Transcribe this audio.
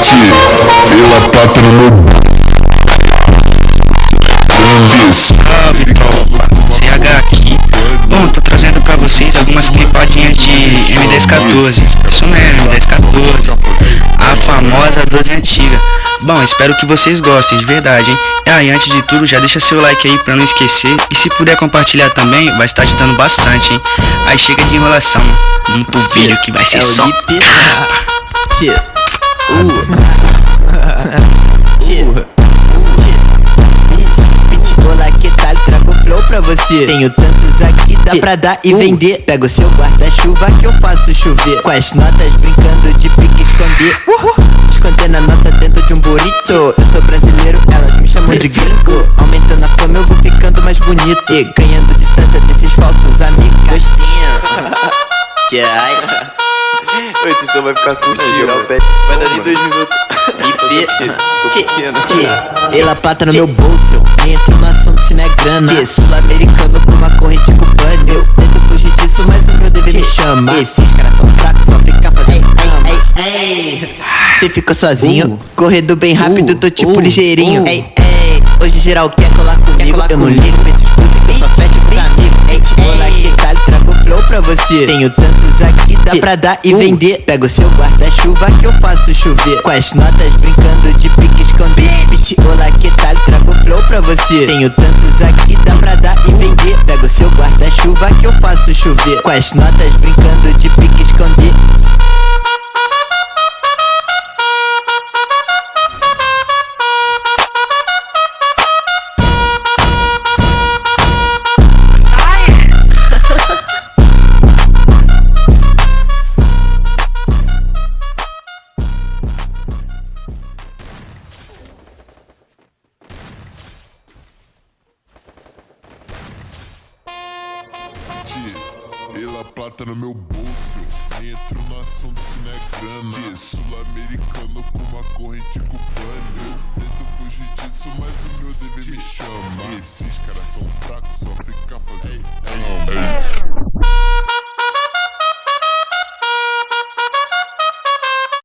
Pela prata no meu Salve tropa, CH aqui. Bom, tô trazendo pra vocês algumas clipadinhas de M1014. Isso mesmo, M1014, a famosa 12 antiga. Bom, espero que vocês gostem, de verdade, hein? E antes de tudo, já deixa seu like aí pra não esquecer. E se puder compartilhar também, vai estar ajudando bastante, hein? Aí chega de enrolação, vamos pro vídeo que vai ser só. Olá, que tal? Trago flow pra você. Tenho tantos aqui, dá pra dar e vender. Pega o seu guarda-chuva que eu faço chover. Com as notas brincando de pique esconder. Escondendo a nota dentro de um burrito. Eu sou brasileiro, elas me chamam de gringo. Aumentando a fama eu vou ficando mais bonito. E ganhando distância desses falsos amigos. Gostinho. Que ai. Esse som vai ficar curtinho, vai dar de 2 minutos. Ela plata no meu bolso, entro na ação de cinegrana. Sul-americano com uma corrente cubana. Eu tento fugir disso, mas o meu dever me chama. Esses caras são fracos, só ficar fazendo cê fica sozinho, correndo bem rápido, tô tipo ligeirinho. Hoje geral quer colar comigo, eu não ligo pra esses pussy que eu só fecho pros amigos. Olá, que tal? Trago flow pra você. Tenho tantos aqui, dá pra dar e vender. Pega o seu guarda-chuva que eu faço chover. Com as notas brincando de pique esconder. Olá, que tal? Trago flow pra você. Tenho tantos aqui, dá pra dar e vender. Pega o seu guarda-chuva que eu faço chover. Com as notas brincando de pique esconder. Pela prata no meu bolso, entro na ação de cinegrana. Sul-americano com uma corrente cubana. Eu tento fugir disso, mas o meu dever me chama. Esses caras são fracos, só ficar fazendo